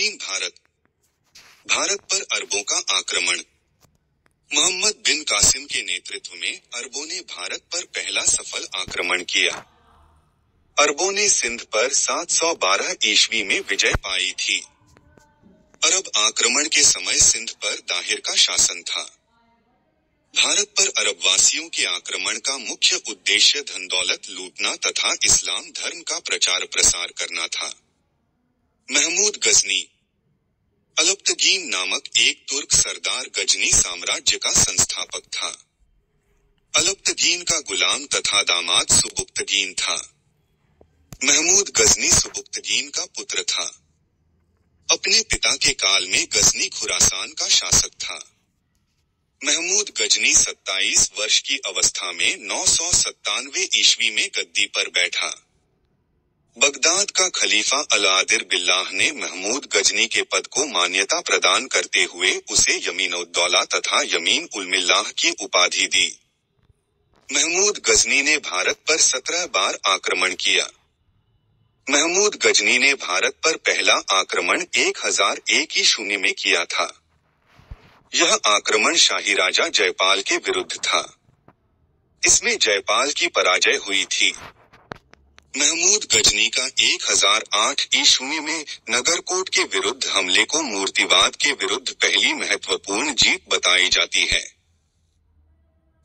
प्राचीन भारत पर अरबों का आक्रमण। मोहम्मद बिन कासिम के नेतृत्व में अरबों ने भारत पर पहला सफल आक्रमण किया। अरबों ने सिंध पर 712 ईस्वी में विजय पाई थी। अरब आक्रमण के समय सिंध पर दाहिर का शासन था। भारत पर अरबवासियों के आक्रमण का मुख्य उद्देश्य धन दौलत लूटना तथा इस्लाम धर्म का प्रचार प्रसार करना था। महमूद गजनी अलब्तगीन नामक एक तुर्क सरदार गजनी साम्राज्य का संस्थापक था। अलब्तगीन का गुलाम तथा दामाद सुबुक्तगीन था। महमूद गजनी सुबुक्तगीन का पुत्र था। अपने पिता के काल में गजनी खुरासान का शासक था। महमूद गजनी 27 वर्ष की अवस्था में 997 ईस्वी में गद्दी पर बैठा। बगदाद का खलीफा अल-आदिर बिल्लाह ने महमूद गजनी के पद को मान्यता प्रदान करते हुए उसे यमीन-उद-दौला तथा यमीन-उल-मिल्लाह की उपाधि दी। महमूद गजनी ने भारत पर 17 बार आक्रमण किया। महमूद गजनी ने भारत पर पहला आक्रमण 1001 ईस्वी में किया था। यह आक्रमण शाही राजा जयपाल के विरुद्ध था। इसमें जयपाल की पराजय हुई थी। महमूद गजनी का 1008 ईस्वी में नगरकोट के विरुद्ध हमले को मूर्तिवाद के विरुद्ध पहली महत्वपूर्ण जीत बताई जाती है।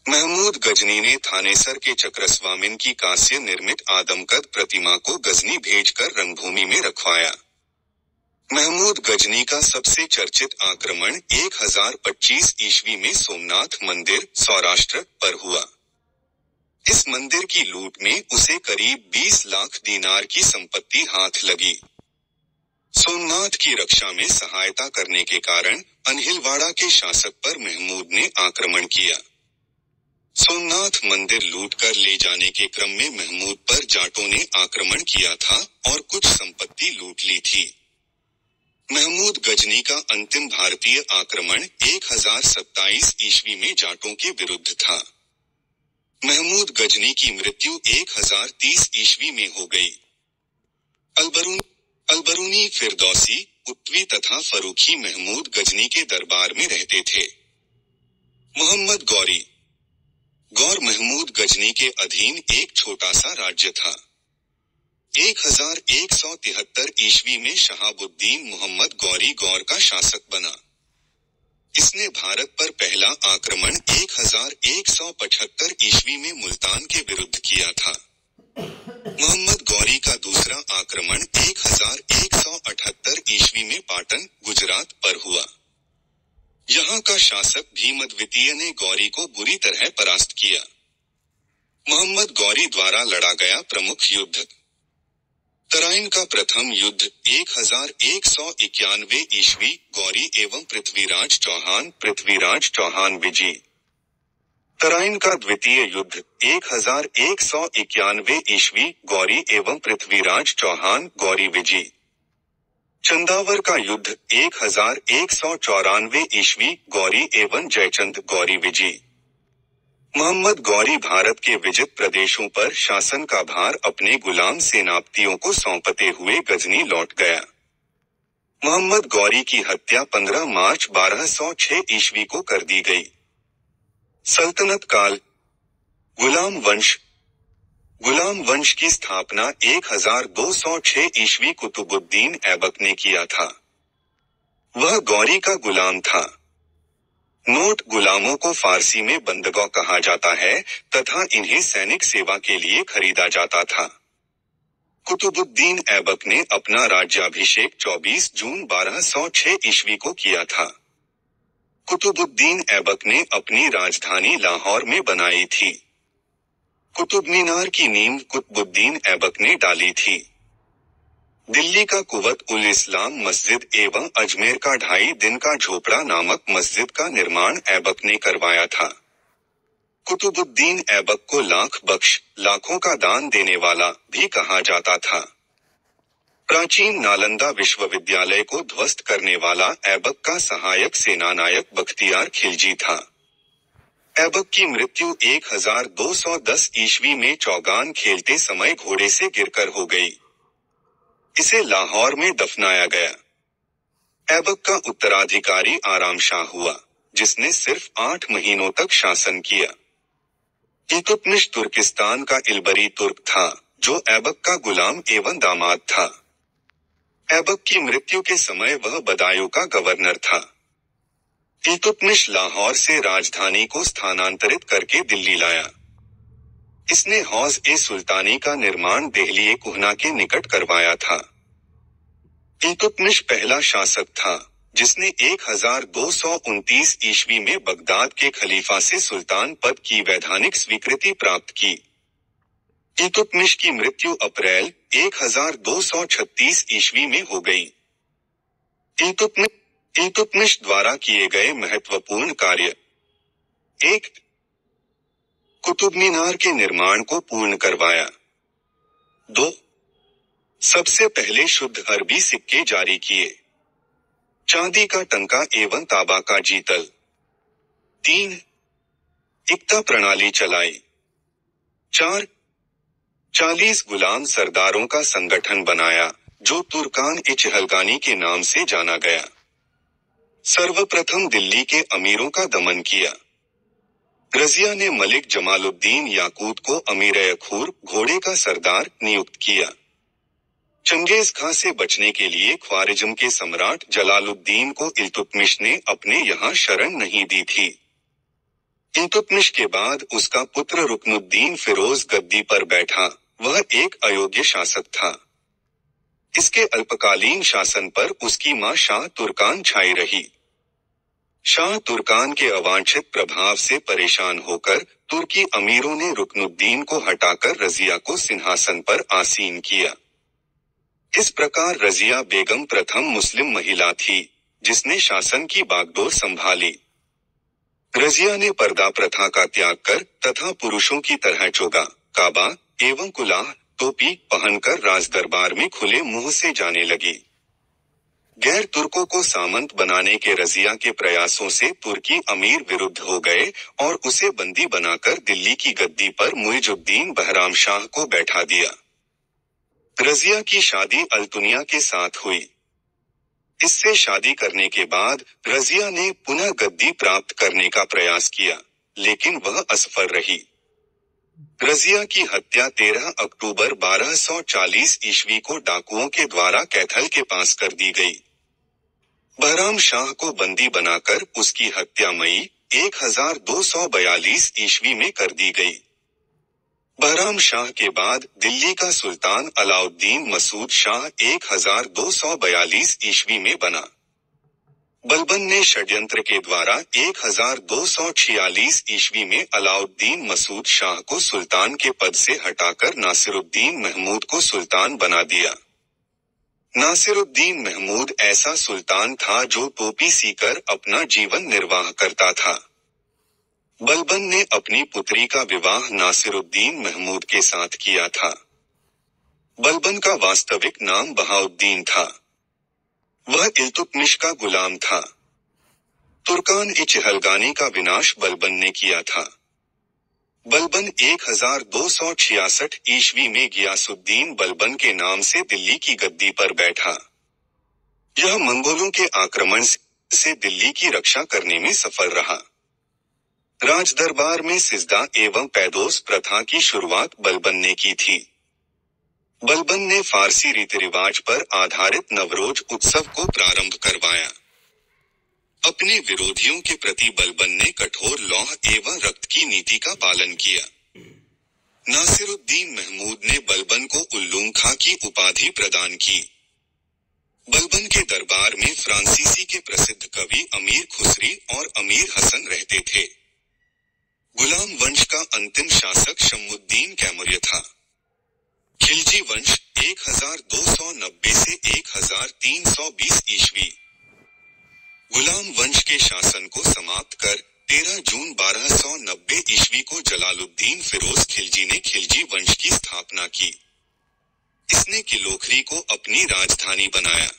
महमूद गजनी ने थानेसर के चक्रस्वामिन की कांस्य निर्मित आदमकद प्रतिमा को गजनी भेजकर रणभूमि में रखवाया। महमूद गजनी का सबसे चर्चित आक्रमण 1025 ईस्वी में सोमनाथ मंदिर सौराष्ट्र पर हुआ। इस मंदिर की लूट में उसे करीब 20 लाख दीनार की संपत्ति हाथ लगी। सोमनाथ की रक्षा में सहायता करने के कारण अनहिलवाड़ा के शासक पर महमूद ने आक्रमण किया। सोमनाथ मंदिर लूटकर ले जाने के क्रम में महमूद पर जाटों ने आक्रमण किया था और कुछ संपत्ति लूट ली थी। महमूद गजनी का अंतिम भारतीय आक्रमण 1027 ईस्वी में जाटों के विरुद्ध था। महमूद गजनी की मृत्यु 1030 ईस्वी में हो गई। अलबरूनी फिरदौसी उत्वी तथा फरूखी महमूद गजनी के दरबार में रहते थे। मोहम्मद गौर महमूद गजनी के अधीन एक छोटा सा राज्य था। 1173 ईस्वी में शहाबुद्दीन मोहम्मद गौर का शासक बना। इसने भारत पर पहला आक्रमण 1175 ईस्वी में मुल्तान के विरुद्ध किया था। मोहम्मद गौरी का दूसरा आक्रमण 1178 ईस्वी में पाटन गुजरात पर हुआ। यहाँ का शासक भीमद्वितीय ने गौरी को बुरी तरह परास्त किया। मोहम्मद गौरी द्वारा लड़ा गया प्रमुख युद्ध तराइन का प्रथम युद्ध 1191 ईस्वी गौरी एवं पृथ्वीराज चौहान विजयी। तराइन का द्वितीय युद्ध 1191 ईस्वी गौरी एवं पृथ्वीराज चौहान गौरी विजयी। चंदावर का युद्ध 1194 ईस्वी गौरी एवं जयचंद गौरी विजयी। मोहम्मद गौरी भारत के विजित प्रदेशों पर शासन का भार अपने गुलाम सेनापतियों को सौंपते हुए गजनी लौट गया। मोहम्मद गौरी की हत्या 15 मार्च 1206 ईस्वी को कर दी गई। सल्तनत काल गुलाम वंश की स्थापना 1206 ईस्वी कुतुबुद्दीन ऐबक ने किया था। वह गौरी का गुलाम था। नोट गुलामों को फारसी में बंदगौ कहा जाता है तथा इन्हें सैनिक सेवा के लिए खरीदा जाता था। कुतुबुद्दीन ऐबक ने अपना राज्याभिषेक 24 जून 1206 ईस्वी को किया था। कुतुबुद्दीन ऐबक ने अपनी राजधानी लाहौर में बनाई थी। कुतुब मीनार की नींव कुतुबुद्दीन ऐबक ने डाली थी। दिल्ली का कुवत उल इस्लाम मस्जिद एवं अजमेर का 2.5 दिन का झोपड़ा नामक मस्जिद का निर्माण ऐबक ने करवाया था। कुतुबुद्दीन ऐबक को लाखों का दान देने वाला भी कहा जाता था। प्राचीन नालंदा विश्वविद्यालय को ध्वस्त करने वाला ऐबक का सहायक सेनानायक बख्तियार खिलजी था। ऐबक की मृत्यु 1210 ईस्वी में चौगान खेलते समय घोड़े से गिरकर हो गई। इसे लाहौर में दफनाया गया। ऐबक का उत्तराधिकारी आराम शाह हुआ, जिसने सिर्फ 8 महीनों तक शासन किया। इल्तुतमिश तुर्किस्तान का इल्बरी तुर्क था, जो ऐबक का गुलाम एवं दामाद था। ऐबक की मृत्यु के समय वह बदायूं का गवर्नर था। इल्तुतमिश लाहौर से राजधानी को स्थानांतरित करके दिल्ली लाया। इसने हौज-ए-सुल्तानी का निर्माण देहली-ए-कुहना के निकट करवाया था। इल्तुतमिश पहला शासक था, जिसने 1229 ईस्वी में बगदाद के खलीफा से सुल्तान पद की वैधानिक स्वीकृति प्राप्त की। इल्तुतमिश की मृत्यु अप्रैल 1236 ईस्वी में हो गई। इल्तुतमिश द्वारा किए गए महत्वपूर्ण कार्य: 1. कुतुब मीनार के निर्माण को पूर्ण करवाया। 2. सबसे पहले शुद्ध अरबी सिक्के जारी किए। चांदी का टंका एवं तांबा का जीतल। 3. इक्ता प्रणाली चलाई। 4. 40 गुलाम सरदारों का संगठन बनाया, जो तुर्कान-ए-चहलगानी के नाम से जाना गया। सर्वप्रथम दिल्ली के अमीरों का दमन किया। रजिया ने मलिक जमालुद्दीन याकूत को अमीर-ए-अखूर, घोड़े का सरदार, नियुक्त किया। चंगेज खां से बचने के लिए ख्वारिज्म के सम्राट जलालुद्दीन को इल्तुतमिश ने अपने यहाँ शरण नहीं दी थी। इल्तुतमिश के बाद उसका पुत्र रुकनुद्दीन फिरोज गद्दी पर बैठा, वह एक अयोग्य शासक था। इसके अल्पकालीन शासन पर उसकी मां शाह तुर्कान छाई रही। शाह तुर्कान के अवांछित प्रभाव से परेशान होकर तुर्की अमीरों ने रुकनुद्दीन को हटाकर रजिया को सिंहासन पर आसीन किया। इस प्रकार रजिया बेगम प्रथम मुस्लिम महिला थी, जिसने शासन की बागडोर संभाली। रजिया ने पर्दा प्रथा का त्याग कर तथा पुरुषों की तरह चोगा, काबा एवं कुलाह, टोपी पहनकर राजदरबार में खुले मुंह से जाने लगी। गैर तुर्कों को सामंत बनाने के रजिया के प्रयासों से तुर्की अमीर विरुद्ध हो गए और उसे बंदी बनाकर दिल्ली की गद्दी पर मुइजुद्दीन बहराम शाह को बैठा दिया। रजिया की शादी अल्तुनिया के साथ हुई। इससे शादी करने के बाद रजिया ने पुनः गद्दी प्राप्त करने का प्रयास किया, लेकिन वह असफल रही। रजिया की हत्या 13 अक्टूबर 1240 ईस्वी को डाकुओं के द्वारा कैथल के पास कर दी गई। बहराम शाह को बंदी बनाकर उसकी हत्या मई 1242 ईस्वी में कर दी गई। बहराम शाह के बाद दिल्ली का सुल्तान अलाउद्दीन मसूद शाह 1242 ईस्वी में बना। बलबन ने षड्यंत्र के द्वारा 1246 ईस्वी में अलाउद्दीन मसूद शाह को सुल्तान के पद से हटाकर नासिरुद्दीन महमूद को सुल्तान बना दिया। नासिरुद्दीन महमूद ऐसा सुल्तान था जो टोपी सीकर अपना जीवन निर्वाह करता था। बलबन ने अपनी पुत्री का विवाह नासिरुद्दीन महमूद के साथ किया था। बलबन का वास्तविक नाम बहाउद्दीन था। वह इल्तुतमिश का गुलाम था। तुर्कान-ए-चहलगानी का विनाश बलबन ने किया था। बलबन 1266 ईस्वी में गियासुद्दीन बलबन के नाम से दिल्ली की गद्दी पर बैठा। यह मंगोलों के आक्रमण से दिल्ली की रक्षा करने में सफल रहा। राजदरबार में सिजदा एवं पैदोस प्रथा की शुरुआत बलबन ने की थी। बलबन ने फारसी रीति रिवाज पर आधारित नवरोज उत्सव को प्रारंभ करवाया। अपने विरोधियों के प्रति बलबन ने कठोर लौह एवं रक्त की नीति का पालन किया। नासिरुद्दीन महमूद ने बलबन को उल्लूम खां की उपाधि प्रदान की। बलबन के दरबार में फ्रांसीसी के प्रसिद्ध कवि अमीर खुसरी और अमीर हसन रहते थे। गुलाम वंश का अंतिम शासक शम्मुद्दीन कैमुर्य था। खिलजी वंश 1290 से 1320 ईस्वी। गुलाम वंश के शासन को समाप्त कर 13 जून 1290 ईस्वी को जलालुद्दीन फिरोज खिलजी ने खिलजी वंश की स्थापना की। इसने किलोखरी को अपनी राजधानी बनाया।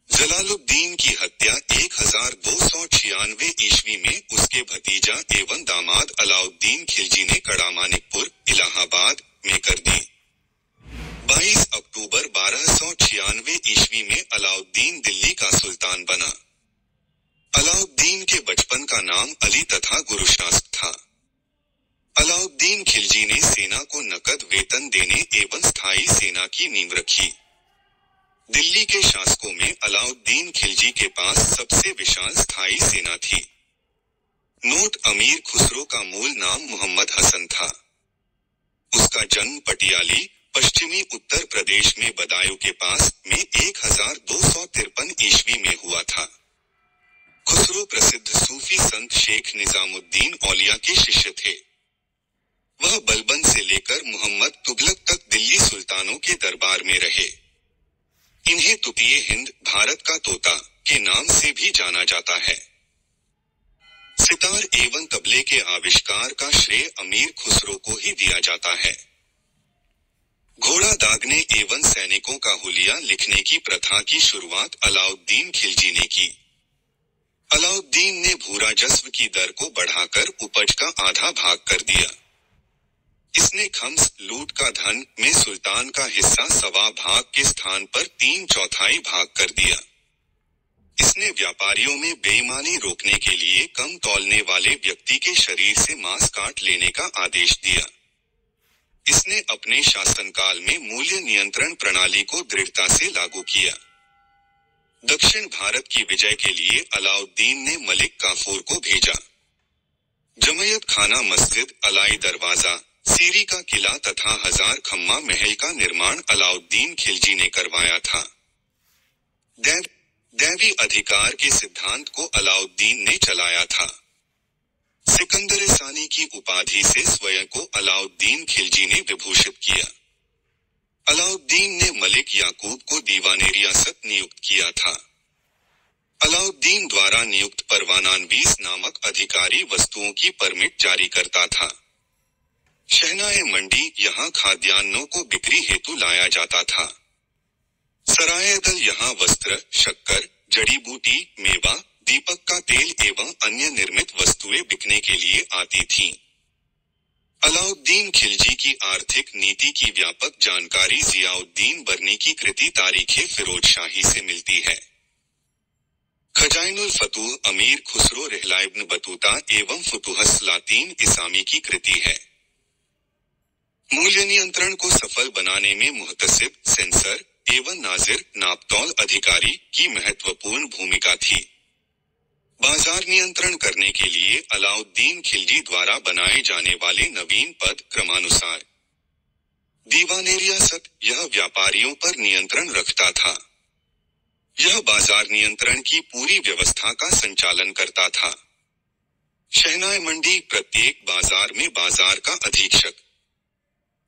जलालुद्दीन की हत्या 1296 ईस्वी में उसके भतीजा एवं दामाद अलाउद्दीन खिलजी ने कड़ामानिकपुर, इलाहाबाद में कर दी। 22 अक्टूबर 1296 ईस्वी में अलाउद्दीन दिल्ली का सुल्तान अलाउद्दीन के बचपन का नाम अली तथा गुरुशास्क था। अलाउद्दीन खिलजी ने सेना को नकद वेतन देने एवं स्थायी सेना की नींव रखी। दिल्ली के शासकों में अलाउद्दीन खिलजी के पास सबसे विशाल स्थायी सेना थी। नोट अमीर खुसरो का मूल नाम मोहम्मद हसन था। उसका जन्म पटियाली, पश्चिमी उत्तर प्रदेश में बदायूं के पास में 1253 ईस्वी में हुआ था। खुसरो प्रसिद्ध सूफी संत शेख निजामुद्दीन औलिया के शिष्य थे। वह बलबन से लेकर मोहम्मद तुगलक तक दिल्ली सुल्तानों के दरबार में रहे। इन्हें तुतीये हिंद, भारत का तोता के नाम से भी जाना जाता है। सितार एवं तबले के आविष्कार का श्रेय अमीर खुसरो को ही दिया जाता है। घोड़ा दागने एवं सैनिकों का हुलिया लिखने की प्रथा की शुरुआत अलाउद्दीन खिलजी ने की। अलाउद्दीन ने भूराजस्व की दर को बढ़ाकर उपज का आधा भाग कर दिया। इसने खम्स, लूट का धन में सुल्तान का हिस्सा सवा भाग के स्थान पर 3/4 भाग कर दिया। इसने व्यापारियों में बेईमानी रोकने के लिए कम तौलने वाले व्यक्ति के शरीर से मांस काट लेने का आदेश दिया। इसने अपने शासनकाल में मूल्य नियंत्रण प्रणाली को दृढ़ता से लागू किया। दक्षिण भारत की विजय के लिए अलाउद्दीन ने मलिक काफूर को भेजा। जमयत खाना मस्जिद, अलाई दरवाजा, सीरी का किला तथा 1000 खम्मा महल का निर्माण अलाउद्दीन खिलजी ने करवाया था। दैवी अधिकार के सिद्धांत को अलाउद्दीन ने चलाया था। सिकंदर सानी की उपाधि से स्वयं को अलाउद्दीन खिलजी ने विभूषित किया। अलाउद्दीन ने मलिक याकूब को दीवाने रियासत नियुक्त किया था। अलाउद्दीन द्वारा नियुक्त परवानानवीस नामक अधिकारी वस्तुओं की परमिट जारी करता था। शहनाए मंडी, यहाँ खाद्यान्नों को बिक्री हेतु लाया जाता था। सराय दल यहाँ वस्त्र, शक्कर, जड़ी बूटी, मेवा, दीपक का तेल एवं अन्य निर्मित वस्तुएं बिकने के लिए आती थीं। अलाउद्दीन खिलजी की आर्थिक नीति की व्यापक जानकारी जियाउद्दीन बरनी की कृति तारीखे फिरोजशाही से मिलती है। खजाइनुल फतूह अमीर खुसरो रिहला इब्न बतूता एवं फुतुहस सलातीन इसामी की कृति है। मूल्य नियंत्रण को सफल बनाने में मुहतसिब, सेंसर एवं नाजिर, नापतौल अधिकारी की महत्वपूर्ण भूमिका थी। बाजार नियंत्रण करने के लिए अलाउद्दीन खिलजी द्वारा बनाए जाने वाले नवीन पद क्रमानुसार दीवाने रियासत, यह व्यापारियों पर नियंत्रण रखता था। यह बाजार नियंत्रण की पूरी व्यवस्था का संचालन करता था। शहनाए मंडी, प्रत्येक बाजार में बाजार का अधीक्षक।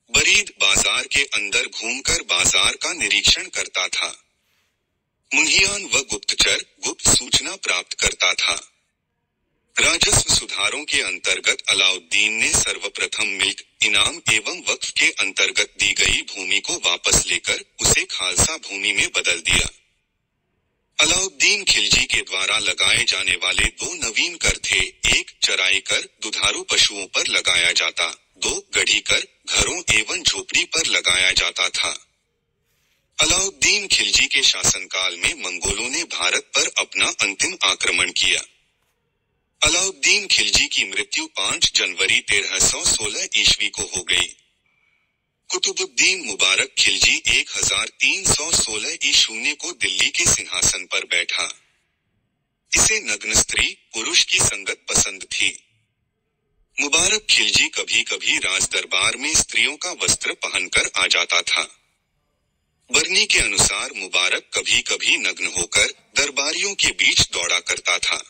बरीद, बाजार के अंदर घूमकर बाजार का निरीक्षण करता था। मुन्हियान व गुप्तचर, गुप्त सूचना प्राप्त करता था। राजस्व सुधारों के अंतर्गत अलाउद्दीन ने सर्वप्रथम मिल्क, इनाम एवं वक्फ के अंतर्गत दी गई भूमि को वापस लेकर उसे खालसा भूमि में बदल दिया। अलाउद्दीन खिलजी के द्वारा लगाए जाने वाले 2 नवीन कर थे। 1 चराई कर, दुधारू पशुओं पर लगाया जाता। 2 गढ़ी कर, घरों एवं झोपड़ी पर लगाया जाता था। अलाउद्दीन खिलजी के शासनकाल में मंगोलों ने भारत पर अपना अंतिम आक्रमण किया। अलाउद्दीन खिलजी की मृत्यु 5 जनवरी 1316 ईस्वी को हो गई। कुतुबुद्दीन मुबारक खिलजी 1316 ईस्वी को दिल्ली के सिंहासन पर बैठा। इसे नग्न स्त्री, पुरुष की संगत पसंद थी। मुबारक खिलजी कभी कभी राज दरबार में स्त्रियों का वस्त्र पहनकर आ जाता था। बरनी के अनुसार मुबारक कभी कभी नग्न होकर दरबारियों के बीच दौड़ा करता था।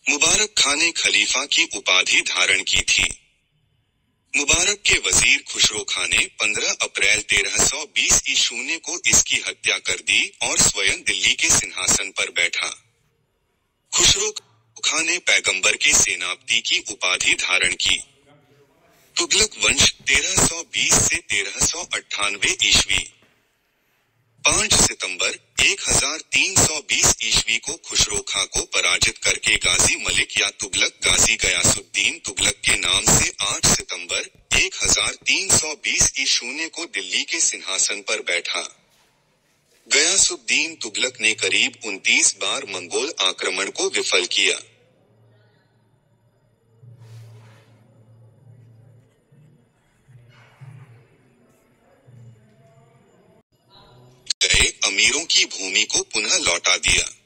मुबारक खां ने खलीफा की उपाधि धारण की थी। मुबारक के वजीर खुसरो खां ने 15 अप्रैल 1320 ईस्वी को इसकी हत्या कर दी और स्वयं दिल्ली के सिंहासन पर बैठा। खुसरो खां ने पैगंबर के सेनापति की उपाधि धारण की। तुगलक वंश 1320 से 1398 ईस्वी। 5 सितंबर 1320 ईस्वी को खुसरो खां को पराजित करके गाजी मलिक या तुगलक गाजी गयासुद्दीन तुगलक के नाम से 8 सितंबर 1320 ईस्वी को दिल्ली के सिंहासन पर बैठा। गयासुद्दीन तुगलक ने करीब 29 बार मंगोल आक्रमण को विफल किया। गए अमीरों की भूमि को पुनः लौटा दिया।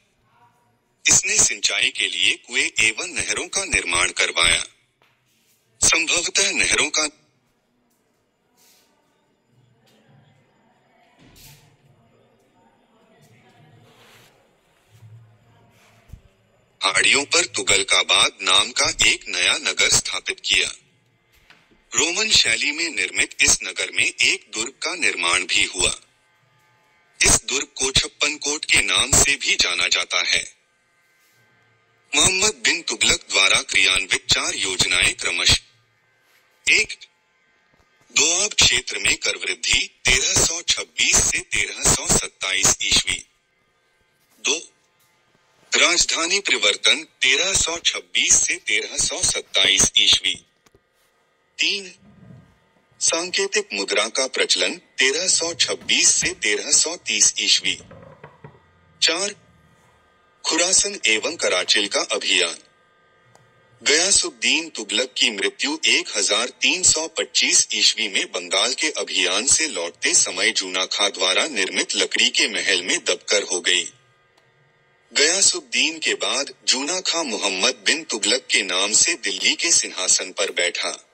इसने सिंचाई के लिए कुएं एवं नहरों का निर्माण करवाया। संभवतः नहरों का पहाड़ियों पर तुगलकाबाद नाम का एक नया नगर स्थापित किया। रोमन शैली में निर्मित इस नगर में एक दुर्ग का निर्माण भी हुआ। इस दुर्ग को छप्पन कोट के नाम से भी जाना जाता है। मोहम्मद बिन तुगलक द्वारा क्रियान्वित 4 योजनाएं क्रमशः 1. दोआब क्षेत्र में कर वृद्धि 1326 से 1327 ईस्वी। 2. राजधानी परिवर्तन 1326 से 1327 ईस्वी। 3. सांकेतिक मुद्रा का प्रचलन 1326 से 1330 ईस्वी। 4. खुरासन एवं कराचिल का अभियान। गयासुद्दीन तुगलक की मृत्यु 1325 ईस्वी में बंगाल के अभियान से लौटते समय जूना खां द्वारा निर्मित लकड़ी के महल में दबकर हो गई। गयासुद्दीन के बाद जूना खां मोहम्मद बिन तुगलक के नाम से दिल्ली के सिंहासन पर बैठा।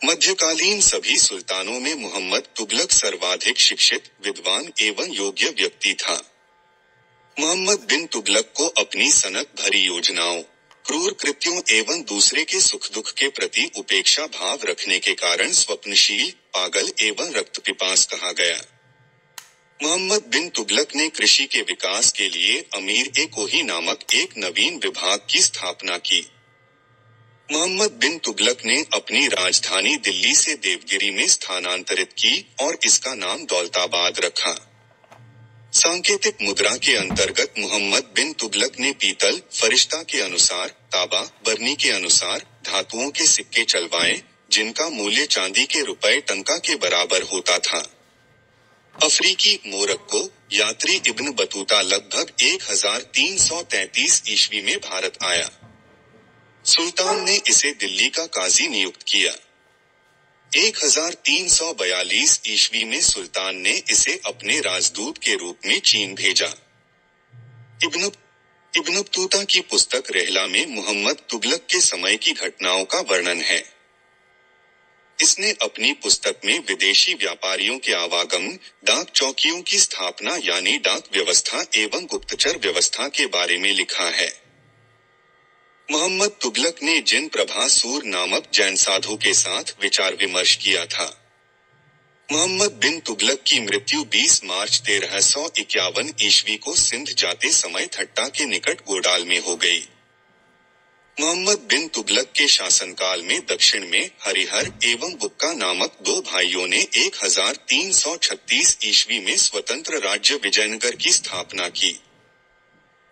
मध्यकालीन सभी सुल्तानों में मोहम्मद तुगलक सर्वाधिक शिक्षित, विद्वान एवं योग्य व्यक्ति था। मोहम्मद बिन तुगलक को अपनी सनक भरी योजनाओं, क्रूर कृत्यों एवं दूसरे के सुख दुख के प्रति उपेक्षा भाव रखने के कारण स्वप्नशील, पागल एवं रक्तपिपास कहा गया। मोहम्मद बिन तुगलक ने कृषि के विकास के लिए अमीर-ए-कोही नामक एक नवीन विभाग की स्थापना की। मोहम्मद बिन तुगलक ने अपनी राजधानी दिल्ली से देवगिरी में स्थानांतरित की और इसका नाम दौलताबाद रखा। सांकेतिक मुद्रा के अंतर्गत मोहम्मद बिन तुगलक ने पीतल, फरिश्ता के अनुसार, तांबा, बरनी के अनुसार धातुओं के सिक्के चलवाए, जिनका मूल्य चांदी के रुपए टंका के बराबर होता था। अफ्रीकी मोरक्को यात्री इब्न बतूता लगभग 1333 ईस्वी में भारत आया। सुल्तान ने इसे दिल्ली का काजी नियुक्त किया। 1342 ईस्वी में सुल्तान ने इसे अपने राजदूत के रूप में चीन भेजा। इब्न बतूता की पुस्तक रेहला में मोहम्मद तुगलक के समय की घटनाओं का वर्णन है। इसने अपनी पुस्तक में विदेशी व्यापारियों के आवागम, डाक चौकियों की स्थापना यानी डाक व्यवस्था एवं गुप्तचर व्यवस्था के बारे में लिखा है। मोहम्मद तुगलक ने जिन प्रभासूर नामक जैन साधु के साथ विचार विमर्श किया था। मोहम्मद बिन तुगलक की मृत्यु 20 मार्च 1351 ईस्वी को सिंध जाते समय थट्टा के निकट गोडाल में हो गई। मोहम्मद बिन तुगलक के शासनकाल में दक्षिण में हरिहर एवं बुक्का नामक 2 भाइयों ने 1336 ईस्वी में स्वतंत्र राज्य विजयनगर की स्थापना की।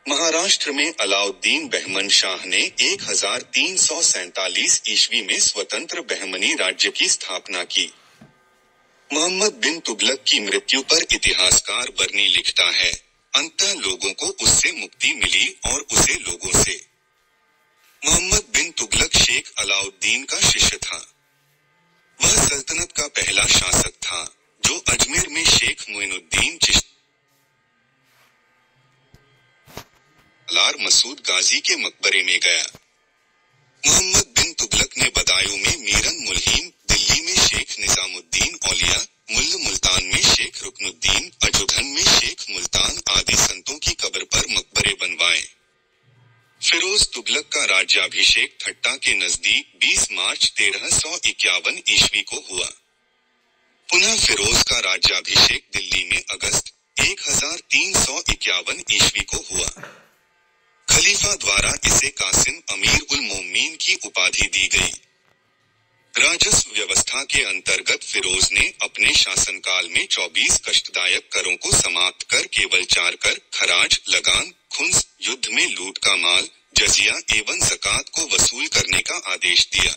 महाराष्ट्र में अलाउद्दीन बहमन शाह ने 1347 ईस्वी में स्वतंत्र बहमनी राज्य की स्थापना की। मोहम्मद बिन तुगलक की मृत्यु पर इतिहासकार बरनी लिखता है, अंततः लोगों को उससे मुक्ति मिली और उसे लोगों से। मोहम्मद बिन तुगलक शेख अलाउद्दीन का शिष्य था। वह सल्तनत का पहला शासक था, जो अजमेर में शेख मोइनुद्दीन चिश्ती लार मसूद गाजी के मकबरे में गया। मोहम्मद बिन तुगलक ने बदायूं में मीरन मुल्हीन, दिल्ली में शेख निजामुद्दीन औलिया, मुल्तान में शेख रुकनुद्दीन, अजोधन में शेख मुल्तान आदि संतों की कब्र पर मकबरे बनवाए। फिरोज तुगलक का राज्याभिषेक थट्टा के नजदीक 20 मार्च 1351 ईस्वी को हुआ। पुनः फिरोज का राज्याभिषेक दिल्ली में अगस्त 1351 ईस्वी को हुआ। खलीफा द्वारा इसे कासिम अमीर उल मोमिनीन की उपाधि दी गई। राजस्व व्यवस्था के अंतर्गत फिरोज ने अपने शासनकाल में 24 कष्टदायक करों को समाप्त कर केवल 4 कर, खराज, लगान, खुन्स, युद्ध में लूट का माल, जजिया एवं ज़कात को वसूल करने का आदेश दिया।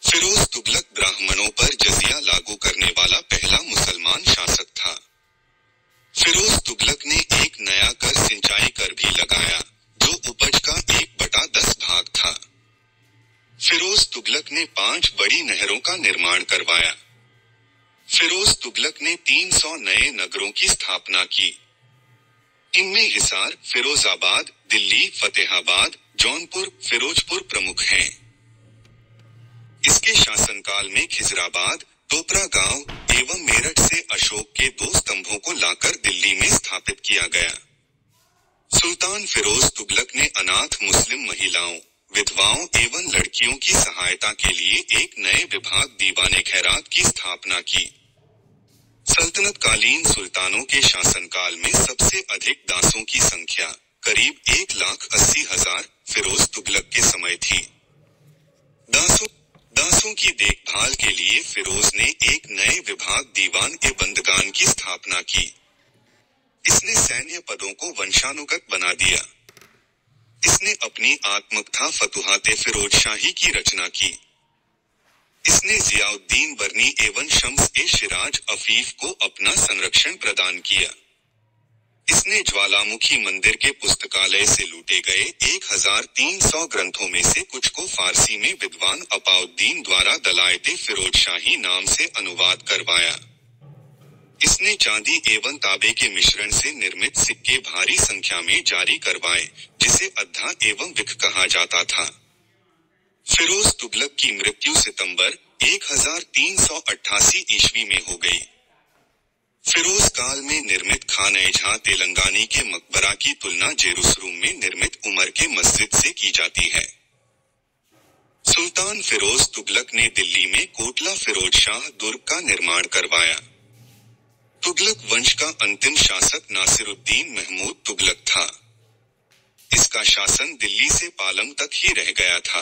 फिरोज तुगलक ब्राह्मणों पर जजिया लागू करने वाला पहला मुसलमान शासक था। फिरोज तुगलक ने एक नया कर सिंचाई कर भी लगाया, जो उपज का 1/10 भाग था। फिरोज तुगलक ने 5 बड़ी नहरों का निर्माण करवाया। फिरोज तुगलक ने 300 नए नगरों की स्थापना की। इनमें हिसार, फिरोजाबाद, दिल्ली, फतेहाबाद, जौनपुर, फिरोजपुर प्रमुख हैं। इसके शासनकाल में खिजराबाद, टोपरा गांव एवं मेरठ से अशोक के 2 स्तंभों को लाकर दिल्ली में स्थापित किया गया। सुल्तान फिरोज तुगलक ने अनाथ मुस्लिम महिलाओं, विधवाओं एवं लड़कियों की सहायता के लिए एक नए विभाग दीवाने खैरात की स्थापना की। सल्तनतकालीन सुल्तानों के शासनकाल में सबसे अधिक दासों की संख्या करीब 1,80,000 फिरोज तुगलक के समय थी। दासों की देखभाल के लिए फिरोज ने एक नए विभाग दीवान-ए-बंदगान की स्थापना की। इसने सैन्य पदों को वंशानुगत बना दिया। इसने अपनी आत्मकथा फतुहाते फिरोजशाही की रचना की। इसने जियाउद्दीन बर्नी एवं शम्स-ए-शिराज अफीफ को अपना संरक्षण प्रदान किया। इसने ज्वालामुखी मंदिर के पुस्तकालय से लूटे गए 1300 ग्रंथों में से कुछ को फारसी में विद्वान अपाउद्दीन द्वारा दलायते फिरोजशाही नाम से अनुवाद करवाया। इसने चांदी एवं तांबे के मिश्रण से निर्मित सिक्के भारी संख्या में जारी करवाए, जिसे अद्धा एवं विख कहा जाता था। फिरोज तुगलक की मृत्यु सितंबर 1388 ईस्वी में हो गई। फिरोज काल में निर्मित खान-ए-जहां तेलंगानी के मकबरा की तुलना जेरूसलम में निर्मित उमर के मस्जिद से की जाती है। सुल्तान फिरोज तुगलक ने दिल्ली में कोटला फिरोज शाह दुर्ग का निर्माण करवाया। तुगलक वंश का अंतिम शासक नासिरुद्दीन महमूद तुगलक था। इसका शासन दिल्ली से पालम तक ही रह गया था।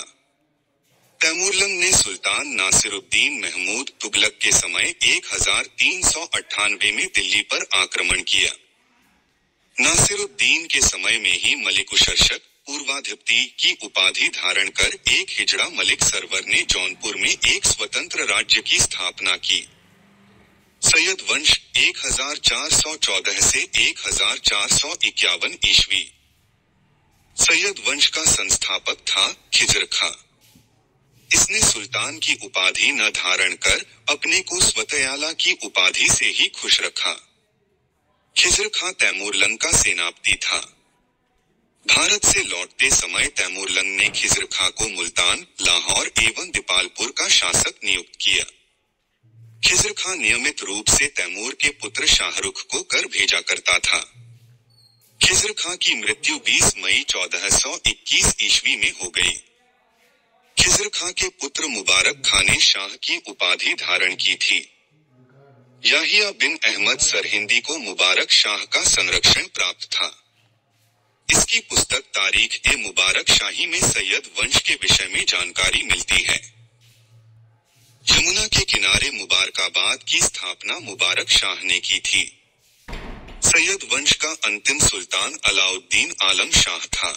तैमूरलंग ने सुल्तान नासिरुद्दीन महमूद तुगलक के समय 1398 में दिल्ली पर आक्रमण किया। नासिरुद्दीन के समय में ही मलिकुशर्षक पूर्वाधिपति की उपाधि धारण कर एक हिजड़ा मलिक सरवर ने जौनपुर में एक स्वतंत्र राज्य की स्थापना की। सैयद वंश 1414 से 1451 ईस्वी। सैयद वंश का संस्थापक था खिजर खां। इसने सुल्तान की उपाधि न धारण कर अपने को स्वतयाला की उपाधि से ही खुश रखा। खिजर खां तैमूरलंग का सेनापति था। भारत से लौटते समय तैमूरलंग ने खिजर खां को मुल्तान, लाहौर एवं दीपालपुर का शासक नियुक्त किया। खिजर खां नियमित रूप से तैमूर के पुत्र शाहरुख को कर भेजा करता था। खिजर खां की मृत्यु 20 मई 1421 ईस्वी में हो गई। खिजर खां के पुत्र मुबारक खां ने शाह की उपाधि धारण की थी। याहिया बिन अहमद सरहिंदी को मुबारक शाह का संरक्षण प्राप्त था। इसकी पुस्तक तारीख-ए-मुबारक शाही में सैयद वंश के विषय में जानकारी मिलती है। यमुना के किनारे मुबारकाबाद की स्थापना मुबारक शाह ने की थी। सैयद वंश का अंतिम सुल्तान अलाउद्दीन आलम शाह था।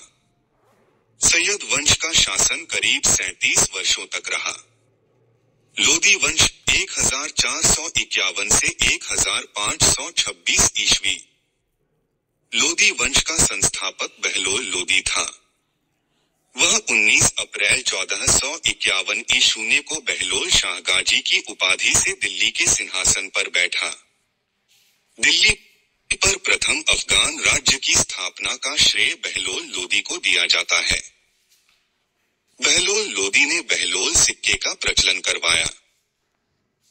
सैयद वंश का शासन करीब 37 वर्षों तक रहा। लोदी वंश 1451 से 1526 ईस्वी। लोदी वंश का संस्थापक बहलोल लोदी था। वह 19 अप्रैल 1451 ईस्वी को बहलोल शाहगाजी की उपाधि से दिल्ली के सिंहासन पर बैठा। दिल्ली पर प्रथम अफगान राज्य की स्थापना का श्रेय बहलोल लोदी को दिया जाता है। बहलोल लोदी ने बहलोल सिक्के का प्रचलन करवाया।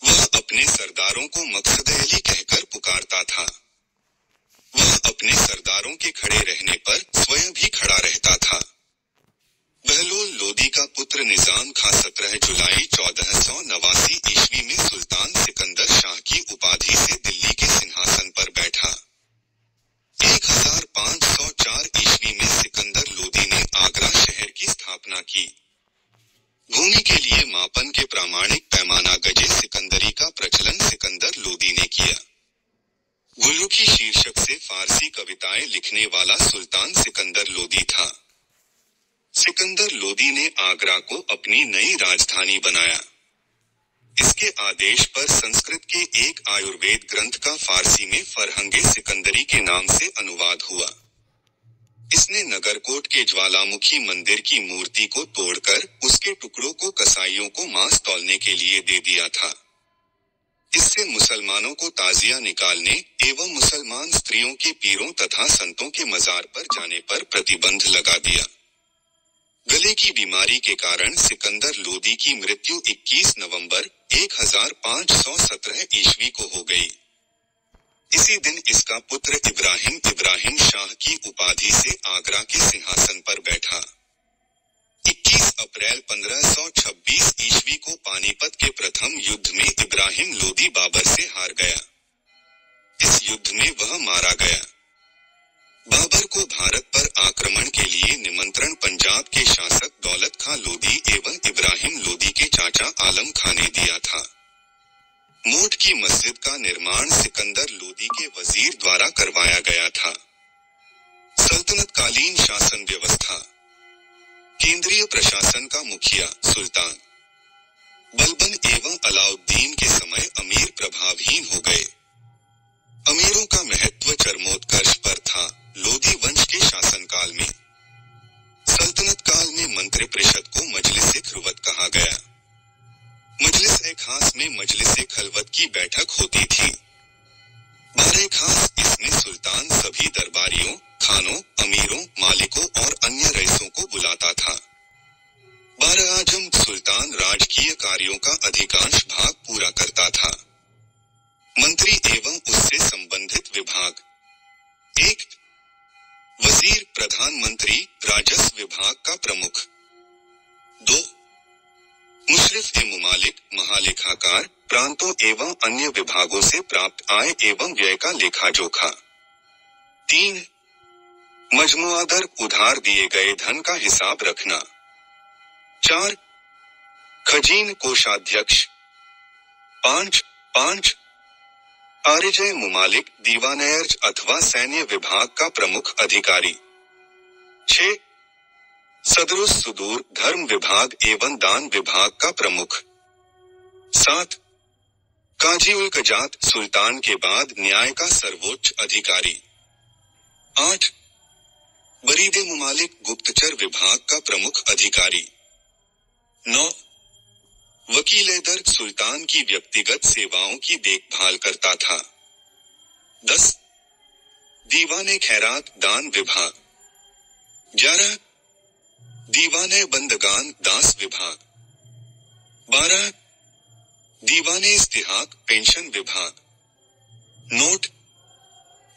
वह अपने सरदारों को मकसद-ए-अली कहकर पुकारता था। वह अपने सरदारों के खड़े रहने पर स्वयं भी खड़ा रहता था। बहलोल लोदी का पुत्र निजाम खां 17 जुलाई 1489 ईस्वी में सुल्तान सिकंदर शाह की उपाधि से दिल्ली के सिंहासन पर बैठा। 1504 ईस्वी में सिकंदर लोदी ने आगरा शहर की स्थापना की। भूमि के लिए मापन के प्रामाणिक पैमाना गजे सिकंदरी का प्रचलन सिकंदर लोदी ने किया। गुल्लुकी शीर्षक से फारसी कविताएं लिखने वाला सुल्तान सिकंदर लोदी था। सिकंदर लोदी ने आगरा को अपनी नई राजधानी बनाया। इसके आदेश पर संस्कृत के एक आयुर्वेद ग्रंथ का फारसी में फरहंगे सिकंदरी के नाम से अनुवाद हुआ। इसने नगरकोट के ज्वालामुखी मंदिर की मूर्ति को तोड़कर उसके टुकड़ों को कसाईयों को मांस तौलने के लिए दे दिया था। इससे मुसलमानों को ताजिया निकालने एवं मुसलमान स्त्रियों के पीरों तथा संतों के मजार पर जाने पर प्रतिबंध लगा दिया। गले की बीमारी के कारण सिकंदर लोदी की मृत्यु 21 नवंबर 1517 ईस्वी को हो गई। इसी दिन इसका पुत्र इब्राहिम शाह की उपाधि से आगरा के सिंहासन पर बैठा। 21 अप्रैल 1526 ईस्वी को पानीपत के प्रथम युद्ध में इब्राहिम लोदी बाबर से हार गया। इस युद्ध में वह मारा गया। बाबर को भारत पर आक्रमण के लिए निमंत्रण पंजाब के शासक दौलत खां लोदी एवं इब्राहिम लोदी के चाचा आलम खां ने दिया था। मोट की मस्जिद का निर्माण सिकंदर लोदी के वजीर द्वारा करवाया गया था। सल्तनतकालीन शासन व्यवस्था। केंद्रीय प्रशासन का मुखिया सुल्तान बलबन एवं अलाउद्दीन के समय अमीर प्रभावहीन हो गए। अमीरों का महत्व चरमोत्कर्ष पर था। लोदी वंश के शासनकाल में सल्तनत काल में मंत्रिपरिषद को मजलिस-ए खिलवत कहा गया। मजलिस-ए खास में मजलिस-ए खिलवत की बैठक होती थी। बारे खास इसमें सुल्तान सभी दरबारियों, खानों, अमीरों, मालिकों और अन्य रईसों को बुलाता था। बारह आजम सुल्तान राजकीय कार्यों का अधिकांश भाग पूरा करता था। मंत्री एवं उससे संबंधित विभाग। 1. वजीर प्रधानमंत्री राजस्व विभाग का प्रमुख। 2. मुशरिफ-ए-मुमालिक महालेखाकार प्रांतों एवं अन्य विभागों से प्राप्त आय एवं व्यय का लेखा जोखा। 3. मजमुआदर उधार दिए गए धन का हिसाब रखना। 4. खजीन कोषाध्यक्ष। 5. आरिजय मुमालिक दीवानयर्ज अथवा सैन्य विभाग का प्रमुख अधिकारी। 6. सदरुस सुदूर धर्म विभाग एवं दान विभाग का प्रमुख। 7. काजी उल कजात सुल्तान के बाद न्याय का सर्वोच्च अधिकारी। 8. बरीदे मुमालिक गुप्तचर विभाग का प्रमुख अधिकारी। 9. वकील-ए-दर्ग सुल्तान की व्यक्तिगत सेवाओं की देखभाल करता था। 10. दीवान-ए-खैरात दान विभाग। 11. दीवान-ए-बंदगान दास विभाग। 12. दीवान-ए-इस्तिहाक पेंशन विभाग। नोट: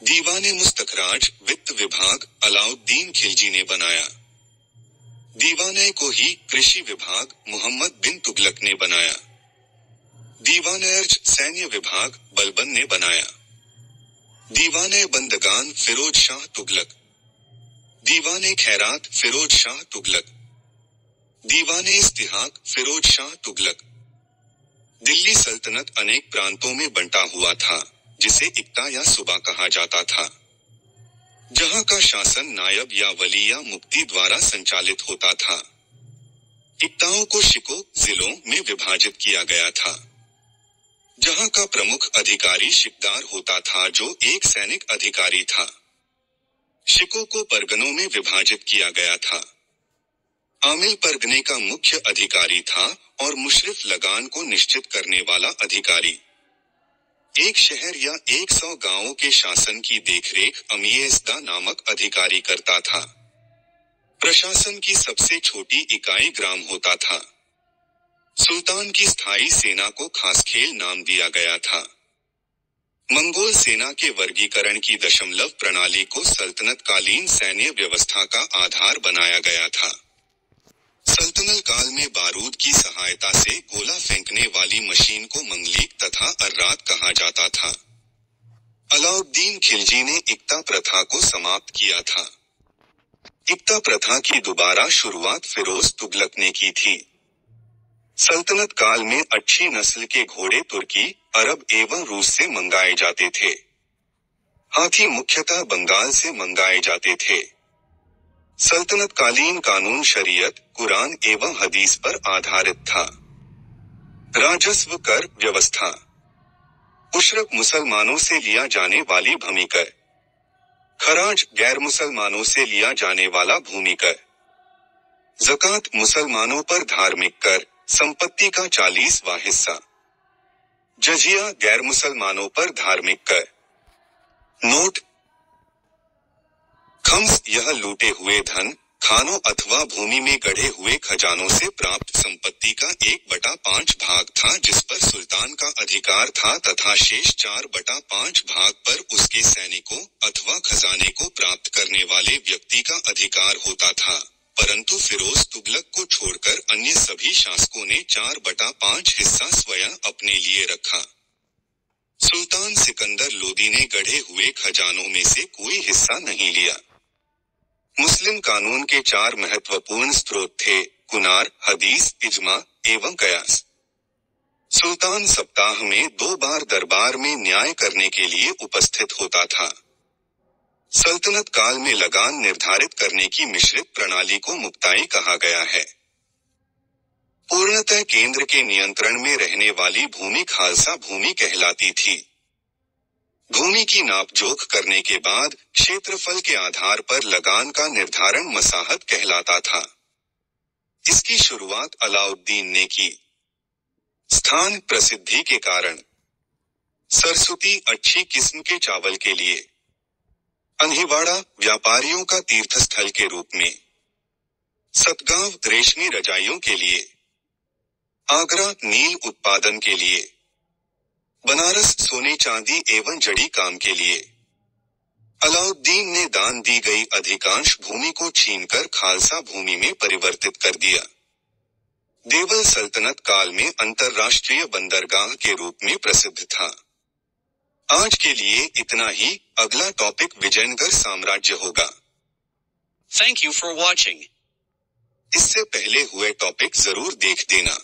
दीवान-ए-मुस्तखराज वित्त विभाग अलाउद्दीन खिलजी ने बनाया। दीवान-ए-कोही कृषि विभाग मोहम्मद बिन तुगलक ने बनाया। दीवान-ए-अर्ज सैन्य विभाग बलबन ने बनाया। दीवान-ए-बंदगान फिरोज शाह तुगलक। दीवान-ए-खैरात फिरोज शाह तुगलक। दीवान-ए-इस्तिहाक फिरोज शाह तुगलक। दिल्ली सल्तनत अनेक प्रांतों में बंटा हुआ था, जिसे इक्ता या सूबा कहा जाता था, जहां का शासन नायब या वली या मुफ्ती द्वारा संचालित होता था। इक्ताओं को शिकों जिलों में विभाजित किया गया था, जहां का प्रमुख अधिकारी शिकदार होता था जो एक सैनिक अधिकारी था। शिकों को परगनों में विभाजित किया गया था। आमिल परगने का मुख्य अधिकारी था और मुशरिफ लगान को निश्चित करने वाला अधिकारी। एक शहर या 100 गांवों के शासन की देखरेख अमीर-ए-इज़्दा नामक अधिकारी करता था। प्रशासन की सबसे छोटी इकाई ग्राम होता था। सुल्तान की स्थायी सेना को खासखेल नाम दिया गया था। मंगोल सेना के वर्गीकरण की दशमलव प्रणाली को सल्तनतकालीन सैन्य व्यवस्था का आधार बनाया गया था। सल्तनत काल में बारूद की सहायता से गोला फेंकने वाली मशीन को मंगलीक तथा अर्रात कहा जाता था। अलाउद्दीन खिलजी ने इक्ता प्रथा को समाप्त किया था। इक्ता प्रथा की दोबारा शुरुआत फिरोज तुगलक ने की थी। सल्तनत काल में अच्छी नस्ल के घोड़े तुर्की, अरब एवं रूस से मंगाए जाते थे। हाथी मुख्यतः बंगाल से मंगाए जाते थे। सल्तनतकालीन कानून शरीयत, कुरान एवं हदीस पर आधारित था। राजस्व कर व्यवस्था। मुशरक मुसलमानों से लिया जाने वाली भूमि कर। खराज गैर मुसलमानों से लिया जाने वाला भूमि कर। ज़कात मुसलमानों पर धार्मिक कर, संपत्ति का 40वां हिस्सा। जजिया गैर मुसलमानों पर धार्मिक कर। नोट। खम्स यह लूटे हुए धन, खानों अथवा भूमि में गढ़े हुए खजानों से प्राप्त संपत्ति का 1/5 भाग था जिस पर सुल्तान का अधिकार था तथा शेष 4/5 भाग पर उसके सैनिकों अथवा खजाने को प्राप्त करने वाले व्यक्ति का अधिकार होता था, परंतु फिरोज तुगलक को छोड़कर अन्य सभी शासकों ने 4/5 हिस्सा स्वयं अपने लिए रखा। सुल्तान सिकंदर लोदी ने गढ़े हुए खजानों में से कोई हिस्सा नहीं लिया। मुस्लिम कानून के 4 महत्वपूर्ण स्रोत थे: कुरान, हदीस, इजमा एवं कयास। सुल्तान सप्ताह में 2 बार दरबार में न्याय करने के लिए उपस्थित होता था। सल्तनत काल में लगान निर्धारित करने की मिश्रित प्रणाली को मुक्ताई कहा गया है। पूर्णतः केंद्र के नियंत्रण में रहने वाली भूमि खालसा भूमि कहलाती थी। भूमि की नापजोख करने के बाद क्षेत्रफल के आधार पर लगान का निर्धारण मसाहत कहलाता था। इसकी शुरुआत अलाउद्दीन ने की। स्थान प्रसिद्धि के कारण। सरस्वती अच्छी किस्म के चावल के लिए। अनहिवाड़ा व्यापारियों का तीर्थस्थल के रूप में। सतगांव रेशमी रजाइयों के लिए। आगरा नील उत्पादन के लिए। बनारस सोने चांदी एवं जड़ी काम के लिए। अलाउद्दीन ने दान दी गई अधिकांश भूमि को छीनकर खालसा भूमि में परिवर्तित कर दिया। देवल सल्तनत काल में अंतरराष्ट्रीय बंदरगाह के रूप में प्रसिद्ध था। आज के लिए इतना ही। अगला टॉपिक विजयनगर साम्राज्य होगा। Thank you for watching. इससे पहले हुए टॉपिक जरूर देख देना।